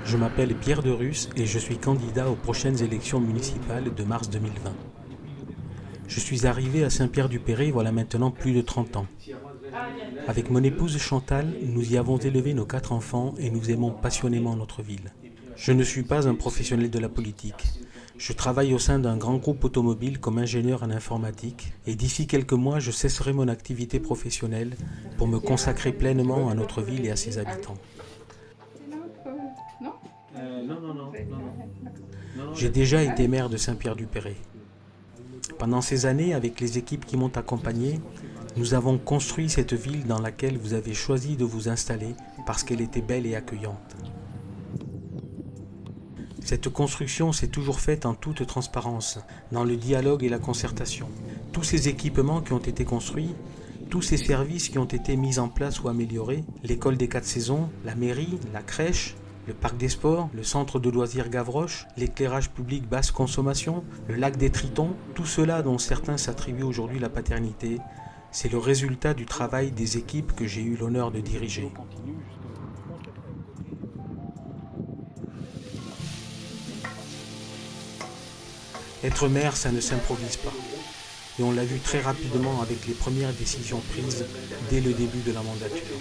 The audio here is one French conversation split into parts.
Je m'appelle Pierre de Russe et je suis candidat aux prochaines élections municipales de mars 2020. Je suis arrivé à Saint-Pierre-du-Perret voilà maintenant plus de 30 ans. Avec mon épouse Chantal, nous y avons élevé nos 4 enfants et nous aimons passionnément notre ville. Je ne suis pas un professionnel de la politique. Je travaille au sein d'un grand groupe automobile comme ingénieur en informatique et d'ici quelques mois, je cesserai mon activité professionnelle pour me consacrer pleinement à notre ville et à ses habitants. J'ai déjà été maire de Saint-Pierre-du-Perret. Pendant ces années, avec les équipes qui m'ont accompagné, nous avons construit cette ville dans laquelle vous avez choisi de vous installer parce qu'elle était belle et accueillante. Cette construction s'est toujours faite en toute transparence, dans le dialogue et la concertation. Tous ces équipements qui ont été construits, tous ces services qui ont été mis en place ou améliorés, l'école des 4 saisons, la mairie, la crèche, le parc des sports, le centre de loisirs Gavroche, l'éclairage public basse consommation, le lac des Tritons, tout cela dont certains s'attribuent aujourd'hui la paternité, c'est le résultat du travail des équipes que j'ai eu l'honneur de diriger. Être maire, ça ne s'improvise pas. Et on l'a vu très rapidement avec les premières décisions prises dès le début de la mandature.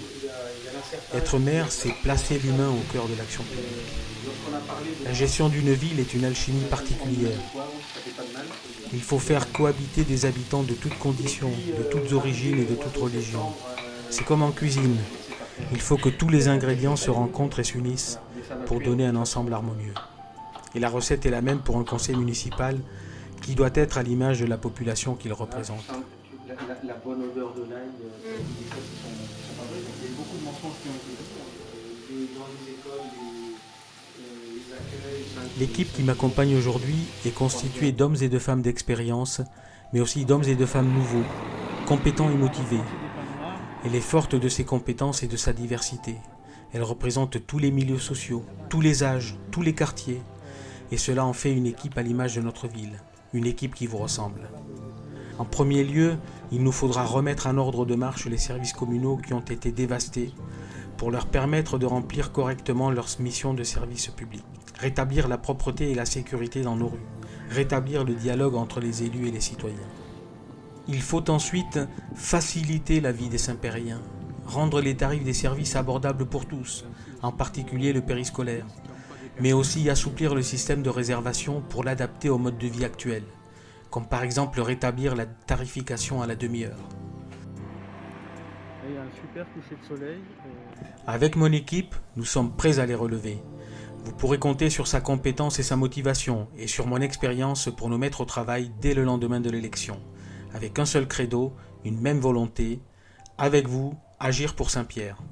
Être maire, c'est placer l'humain au cœur de l'action publique. La gestion d'une ville est une alchimie particulière. Il faut faire cohabiter des habitants de toutes conditions, de toutes origines et de toutes religions. C'est comme en cuisine. Il faut que tous les ingrédients se rencontrent et s'unissent pour donner un ensemble harmonieux. Et la recette est la même pour un conseil municipal qui doit être à l'image de la population qu'il représente. La bonne odeur de l'ail, des choses qui sont pas vraies. Il y a eu beaucoup de mensonges qui ont été faits dans les écoles, les accueils. L'équipe qui m'accompagne aujourd'hui est constituée d'hommes et de femmes d'expérience, mais aussi d'hommes et de femmes nouveaux, compétents et motivés. Elle est forte de ses compétences et de sa diversité. Elle représente tous les milieux sociaux, tous les âges, tous les quartiers. Et cela en fait une équipe à l'image de notre ville, une équipe qui vous ressemble. En premier lieu, il nous faudra remettre en ordre de marche les services communaux qui ont été dévastés pour leur permettre de remplir correctement leur mission de service public. Rétablir la propreté et la sécurité dans nos rues. Rétablir le dialogue entre les élus et les citoyens. Il faut ensuite faciliter la vie des Saint-Périens, rendre les tarifs des services abordables pour tous, en particulier le périscolaire, mais aussi assouplir le système de réservation pour l'adapter au mode de vie actuel, comme par exemple rétablir la tarification à la demi-heure. Il y a un super coucher de soleil. Avec mon équipe, nous sommes prêts à les relever. Vous pourrez compter sur sa compétence et sa motivation, et sur mon expérience pour nous mettre au travail dès le lendemain de l'élection, avec un seul credo, une même volonté, avec vous, agir pour Saint-Pierre.